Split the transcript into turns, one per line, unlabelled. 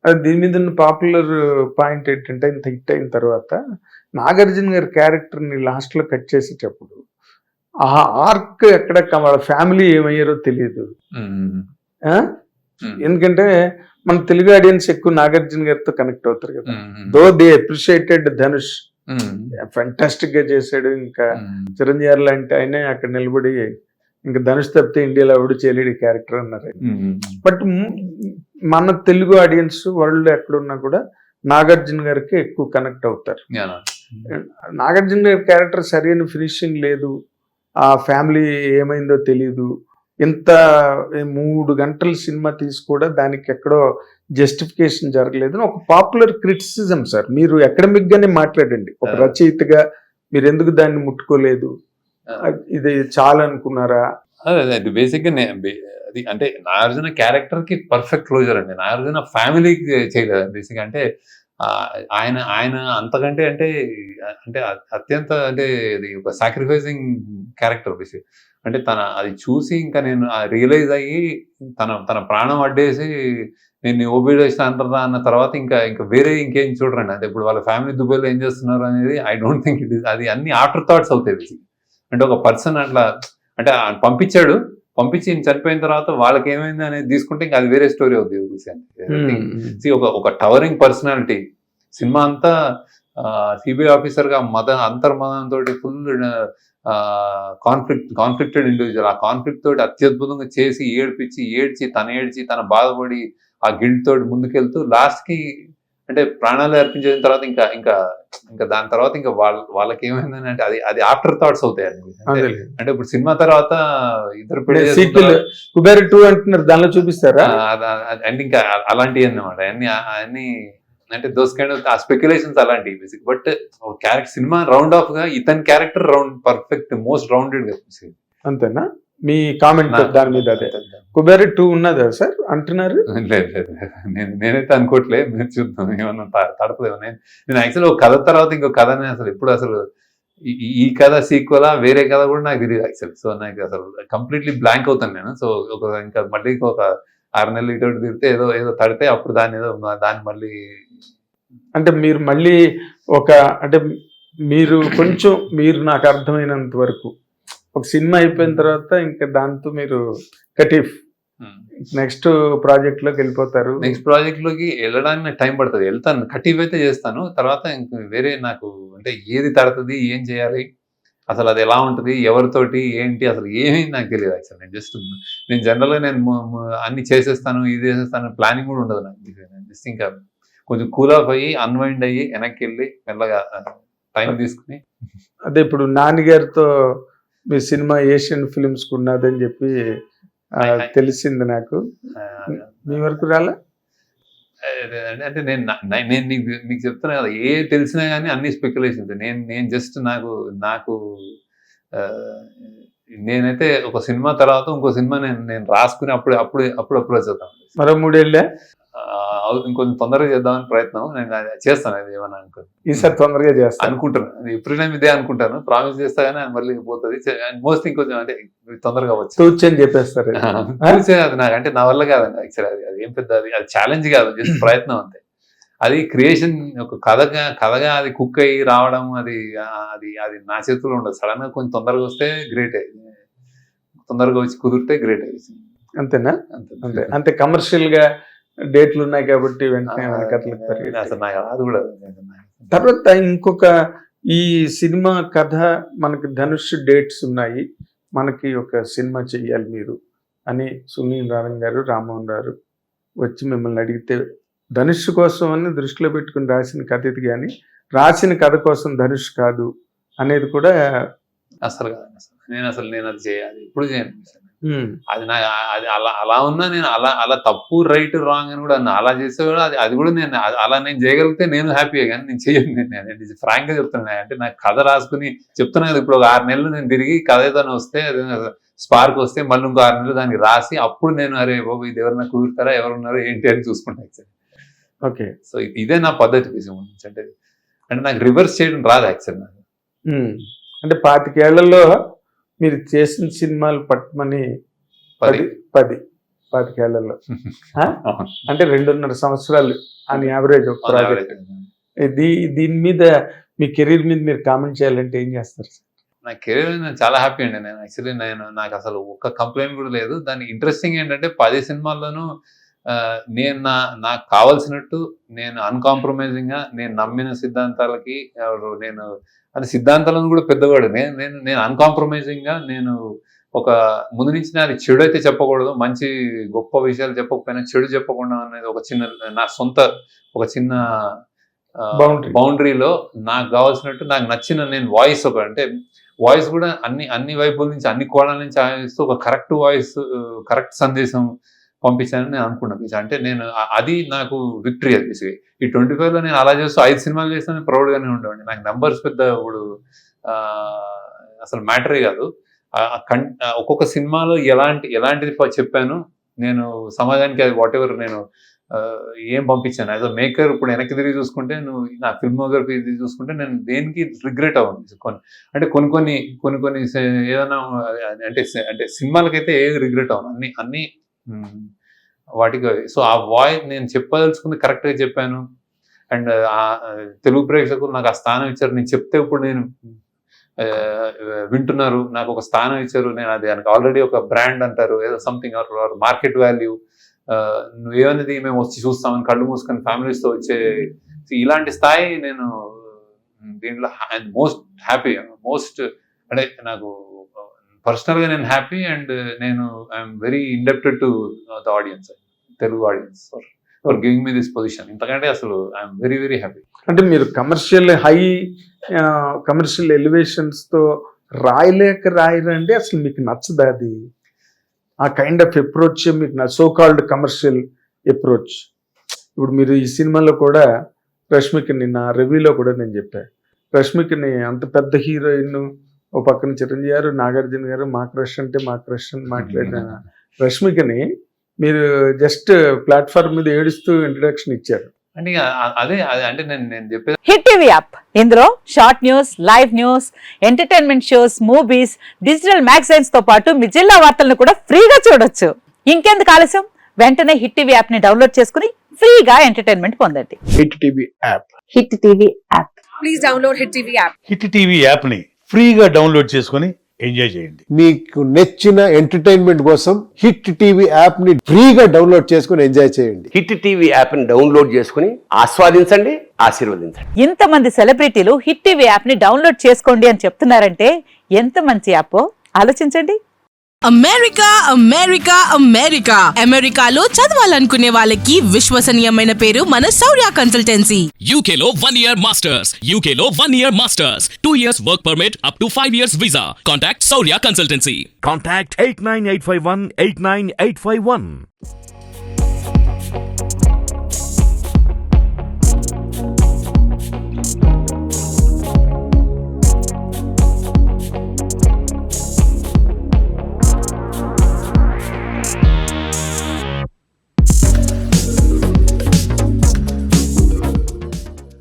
అది దీని మీద ఉన్న పాపులర్ పాయింట్ ఏంటంటే ఇంత హిట్ అయిన తర్వాత నాగార్జున గారి క్యారెక్టర్ని లాస్ట్లో కట్ చేసేటప్పుడు ఆ ఆర్క్ ఎక్కడ వాళ్ళ ఫ్యామిలీ ఏమయ్యారో తెలియదు. ఎందుకంటే మన తెలుగు ఆడియన్స్ ఎక్కువ నాగార్జున గారితో కనెక్ట్ అవుతారు కదా. Though they appreciated Dhanush, fantastic గా చేశాడు. ఇంకా చిరంజీవి లాంటి ఆయనే అక్కడ నిలబడి ఇంకా ధనుష్ తప్పితే ఇండియాలో ఎవడు చేయలేడు క్యారెక్టర్ అన్నారు. బట్ మన తెలుగు ఆడియన్స్ వరల్డ్ ఎక్కడున్నా కూడా నాగార్జున గారికి ఎక్కువ కనెక్ట్ అవుతారు. నాగార్జున గారి క్యారెక్టర్ సరైన ఫినిషింగ్ లేదు, ఆ ఫ్యామిలీ ఏమైందో తెలియదు. ఇంత 3 గంటల సినిమా తీసి కూడా దానికి ఎక్కడో జస్టిఫికేషన్ జరగలేదు అని ఒక పాపులర్ క్రిటిసిజం సార్. మీరు అకాడమిక్ గానే మాట్లాడండి, ఒక రచయితగా మీరు ఎందుకు దాన్ని ముట్టుకోలేదు, ఇది చాలా అనుకున్నారా?
అది బేసిక్ గా అది అంటే నాగార్జున క్యారెక్టర్ కి పర్ఫెక్ట్ క్లోజర్ అండి. నాగార్జున ఫ్యామిలీకి చేయలేదు బేసిక్. అంటే ఆయన అంతకంటే అంటే అత్యంత అంటే ఒక సాక్రిఫైసింగ్ క్యారెక్టర్ బేసిక్. అంటే అది చూసి ఇంకా నేను రియలైజ్ అయ్యి తన ప్రాణం అడ్డేసి నేను ఓబీడేషన్ అంటారా అన్న తర్వాత ఇంకా వేరే ఇంకేం చూడరండి. అంటే ఇప్పుడు వాళ్ళ ఫ్యామిలీ దుబాయ్లో ఏం చేస్తున్నారు అనేది I don't think it is. అది అన్ని ఆఫ్టర్ థాట్స్ అవుతాయి బేసిక్. అంటే ఒక పర్సన్ అట్లా అంటే పంపించి చనిపోయిన తర్వాత వాళ్ళకి ఏమైంది అనేది తీసుకుంటే ఇంకా అది వేరే స్టోరీ అవుతుంది. ఒక టవరింగ్ పర్సనాలిటీ సినిమా అంతా సిబిఐ ఆఫీసర్ గా అంతర్మదంతో ఫుల్ కాన్ఫ్లిక్టెడ్ ఇండివిజువల్. ఆ కాన్ఫ్లిక్ట్ తోటి అత్యద్భుతంగా చేసి ఏడ్చి తన బాధపడి ఆ గిల్ట్ తోటి ముందుకెళ్తూ లాస్ట్ కి అంటే ప్రాణాలు అర్పించిన తర్వాత ఇంకా దాని తర్వాత ఇంకా వాళ్ళకి ఏమైందని అంటే అది ఆఫ్టర్ థాట్స్ అవుతాయి. అంటే ఇప్పుడు సినిమా తర్వాత ఇద్దరు
కుబేర్ 2 అంటున్నారు, దానిలో చూపిస్తారా?
అండ్ ఇంకా అలాంటివి అన్నమాట అన్ని అంటే దోస్ కైండ్ ఆఫ్ ఆ స్పెక్యులేషన్స్ అలాంటివి basic. But character cinema round of గా ఇతని క్యారెక్టర్ పర్ఫెక్ట్ మోస్ట్ రౌండెడ్ గా
అంతేనా? మీ కామెంట్ దాని మీద అదే కుబేర్ 2 ఉన్నదా సార్ అంటున్నారు?
లేదు నేనైతే అనుకోవట్లే, మీరు చూద్దాం ఏమన్నా తడపదేమో. నేను యాక్చువల్లీ ఒక కథ తర్వాత ఇంకో కథని అసలు ఈ కథ సీక్వెలా వేరే కథ కూడా నాకు తెలియదు యాక్చువల్లీ. సో నాకు అసలు కంప్లీట్లీ బ్లాంక్ అవుతాను నేను. సో ఇంకా మళ్ళీ ఒక 6 నెలలు ఇటు తిరిగితే ఏదో తడితే అప్పుడు దాన్ని మళ్ళీ
అంటే మీరు మళ్ళీ అంటే మీరు నాకు అర్థమైనంత వరకు ఒక సినిమా అయిపోయిన తర్వాత ఇంకా దాంతో మీరు నెక్స్ట్ ప్రాజెక్ట్ లోకి వెళ్ళిపోతారు.
నెక్స్ట్ ప్రాజెక్ట్ లోకి వెళ్ళడానికి నాకు టైం పడుతుంది. వెళ్తాను, కటిఫ్ అయితే చేస్తాను. తర్వాత ఇంకా వేరే నాకు అంటే ఏది తడుతుంది, ఏం చేయాలి, అసలు అది ఎలా ఉంటుంది, ఎవరితోటి ఏంటి, అసలు ఏమీ నాకు తెలియదు యాక్చువల్. నేను జనరల్ గా నేను అన్ని చేసేస్తాను, ఇది చేసేస్తాను, ప్లానింగ్ కూడా ఉండదు నాకు. జస్ట్ ఇంకా కొంచెం కూల్ ఆఫ్ అయ్యి అన్వైండ్ అయ్యి వెనక్కి వెళ్ళి మెల్లగా టైం తీసుకుని.
అదే ఇప్పుడు నాన్నగారితో మీ సినిమా ఏషియన్ ఫిల్మ్స్ కు ఉన్నదని చెప్పి తెలిసింది నాకు. మీ వరకు రాలే?
అంటే నేను మీకు చెప్తున్నా కదా, ఏ తెలిసినా కానీ అన్ని స్పెక్యులేషన్స్. నేను జస్ట్ నాకు నేనైతే ఒక సినిమా తర్వాత ఇంకో సినిమా నేను రాసుకుని అప్పుడు చదువుతాను.
మరో 3 ఏళ్ళే
ఇంకొంచెం తొందరగా చేద్దామని ప్రయత్నం నేను చేస్తాను. అది ఏమన్నా అనుకో
ఈసారి తొందరగా చేస్తాను
అనుకుంటాను. ఎప్పుడు ఇదే అనుకుంటాను, ప్రామిస్ చేస్తా కానీ మళ్ళీ పోతుంది. మోస్ట్ ఇంకొంచెం అంటే తొందరగా
అని చెప్పేస్తారు.
అది నాకంటే నా వల్ల కాదండి యాక్చువల్లీ. అది ఏం పెద్ద అది ఛాలెంజ్ కాదు, జస్ట్ ప్రయత్నం అంతే. అది క్రియేషన్ ఒక కథగా అది కుక్ అయ్యి రావడం అది నా చేతుల్లో ఉండదు. సడన్ గా కొంచెం తొందరగా వస్తే గ్రేట్, తొందరగా వచ్చి కుదిరితే గ్రేట్.
అంతేనా? అంతే కమర్షియల్ గా డేట్లు ఉన్నాయి కాబట్టి వెంటనే తర్వాత ఇంకొక ఈ సినిమా కథ మనకి ధనుష్ డేట్స్ ఉన్నాయి, మనకి ఒక సినిమా చెయ్యాలి మీరు అని సునీల్ నారాయణ గారు, రామ్మోహన్ గారు వచ్చి మిమ్మల్ని అడిగితే ధనుష్ కోసం అని దృష్టిలో పెట్టుకుని రాసిన కథ ఇది, కానీ రాసిన కథ కోసం ధనుష్ కాదు అనేది కూడా
అసలు నేను అది చేయాలి ఇప్పుడు చేయను. అది అలా ఉన్నా నేను అలా తప్పు రైట్ రాంగ్ అని కూడా అలా చేస్తే కూడా అది కూడా నేను అలా చేయగలిగితే నేను హ్యాపీగా, కానీ నేను చేయను. నేను ఫ్రాంక్ గా చెప్తున్నా. అంటే నాకు కథ రాసుకుని చెప్తున్నా కదా, ఇప్పుడు ఒక 6 నెలలు నేను తిరిగి కథ ఏదైనా వస్తే స్పార్క్ వస్తే మళ్ళీ ఇంకో 6 నెలలు దానికి రాసి అప్పుడు నేను అరే బాబు ఇది ఎవరైనా కుదురుతారా, ఎవరున్నారో ఏంటి అని చూసుకుంటా.
ఓకే,
సో ఇదే నా పద్ధతి. అంటే నాకు రివర్స్ చేయడం రాదు యాక్చువల్.
అంటే 25 ఏళ్లలో మీరు చేసిన సినిమాలు పట్టమని 10 25 ఏళ్లలో. అంటే 2.5 సంవత్సరాలు అని యావరేజ్ ఒక ప్రాజెక్ట్. దీని మీద మీ కెరీర్ మీద మీరు కామెంట్ చేయాలంటే ఏం చేస్తారు?
నా కెరీర్ నేను చాలా హ్యాపీ అండి. నేను యాక్చువల్లీ నాకు అసలు ఒక్క కంప్లైంట్ కూడా లేదు. దానికి ఇంట్రెస్టింగ్ ఏంటంటే 10 సినిమాల్లోనూ నేను నాకు కావాల్సినట్టు నేను అన్కాంప్రమైజింగ్ గా నేను నమ్మిన సిద్ధాంతాలకి నేను అది సిద్ధాంతాలను కూడా పెద్దవాడు నేను అన్కాంప్రమైజింగ్ గా నేను ఒక ముందు నుంచి అది చెడు అయితే చెప్పకూడదు, మంచి గొప్ప విషయాలు చెప్పకపోయినా చెడు చెప్పకుండా అనేది ఒక చిన్న నా సొంత ఒక చిన్న బౌండరీలో నాకు కావాల్సినట్టు నాకు నచ్చిన నేను వాయిస్ అంటే వాయిస్ కూడా అన్ని వైపుల నుంచి అన్ని కోణాల నుంచి ఆలోచిస్తూ ఒక కరెక్ట్ వాయిస్ కరెక్ట్ సందేశం పంపించానని నేను అనుకున్నాను. అంటే నేను అది నాకు విక్టరీ అది. ఈ 25లో నేను అలా చేస్తూ 5 సినిమాలు చేస్తాను ప్రౌడ్ గానే ఉండేవాడిని. నాకు నంబర్స్ పెద్ద ఇప్పుడు అసలు మ్యాటరే కాదు. ఒక్కొక్క సినిమాలో ఎలాంటిది చెప్పాను నేను సమాజానికి, అది వాట్ ఎవర్ నేను ఏం పంపించాను యాజ్ అ మేకర్. ఇప్పుడు వెనక్కి తిరిగి చూసుకుంటే నువ్వు నా ఫిల్మోగ్రఫీ చూసుకుంటే నేను దేనికి రిగ్రెట్ అవ్వను. అంటే కొన్ని ఏదైనా అంటే సినిమాలకైతే ఏది రిగ్రెట్ అవ్వను, అన్ని వాటికి. సో ఆ వాయిస్ నేను చెప్పదలుచుకుంది కరెక్ట్ గా చెప్పాను. అండ్ తెలుగు ప్రేక్షకులు నాకు ఆ స్థానం ఇచ్చారు. నేను చెప్తే ఇప్పుడు నేను వింటున్నారు, నాకు ఒక స్థానం ఇచ్చారు. నేను అది ఆల్రెడీ ఒక బ్రాండ్ అంటారు, ఏదో సంథింగ్ మార్కెట్ వాల్యూ. నువ్వేమనేది మేము వచ్చి చూస్తామని కళ్ళు మూసుకొని ఫ్యామిలీస్తో వచ్చే ఇలాంటి స్థాయి నేను దీంట్లో మోస్ట్ హ్యాపీ. అంటే నాకు పర్సనల్ గా నేను హ్యాపీ. అండ్ నేను I'm very indebted to the audience, Telugu audience for giving me this position. ఇంతకంటే అసలు ఐఎమ్ వెరీ వెరీ హ్యాపీ.
అంటే మీరు కమర్షియల్ ఎలివేషన్స్ తో రాయరండి, అసలు మీకు నచ్చదా అది? ఆ కైండ్ ఆఫ్ అప్రోచ్ మీకు సో కాల్డ్ కమర్షియల్ అప్రోచ్. ఇప్పుడు మీరు ఈ సినిమాలో కూడా రష్మికని, నా రివ్యూలో కూడా నేను చెప్పాను, రష్మికని అంత పెద్ద హీరోయిన్, ఓ పక్కన చిరంజీవి గారు, నాగార్జున గారు మా క్రష్ అంటే మా క్రష్ అని మాట్లాడిన రష్మికని మీరు జస్ట్ ప్లాట్ఫామ్ మీద ఏడుస్తూ ఇంట్రడక్షన్ ఇచ్చారు.
అంటే అదే అంటే నేను చెప్పేది
హిట్ టీవీ యాప్. ఇందులో short news, live news, entertainment shows, movies, digital magazines తో పాటు మీ జిల్లా వార్తలను కూడా ఫ్రీగా చూడొచ్చు. ఇంకెందుకు ఆలస్యం, వెంటనే హిట్ టీవీ యాప్ ని డౌన్లోడ్ చేసుకుని ఫ్రీగా ఎంటర్టైన్మెంట్ పొందండి.
Hit TV app.
Hit TV app.
Please download hit TV app.
Hit TV app ని ఫ్రీగా డౌన్లోడ్ చేసుకుని ఎంజాయ్ చేయండి.
మీకు నచ్చిన ఎంటర్టైన్మెంట్ కోసం హిట్ టీవీ యాప్ ని ఫ్రీగా డౌన్లోడ్ చేసుకుని ఎంజాయ్ చేయండి.
హిట్ టీవీ యాప్ ని డౌన్లోడ్ చేసుకుని ఆస్వాదించండి, ఆశీర్వదించండి.
ఇంతమంది సెలబ్రిటీలు హిట్ టీవీ యాప్ ని డౌన్లోడ్ చేసుకోండి అని చెప్తున్నారంటే ఎంత మంచి యాప్ ఆలోచించండి.
అమెరికా అమెరికాలో చదవాలనుకునే వాళ్ళకి విశ్వసనీయమైన పేరు మన శౌర్య కన్సల్టెన్సీ.
UK లో 1 year masters. 2 years work permit up to 5 years visa. Contact Saurya Consultancy.
Contact 89851 89851.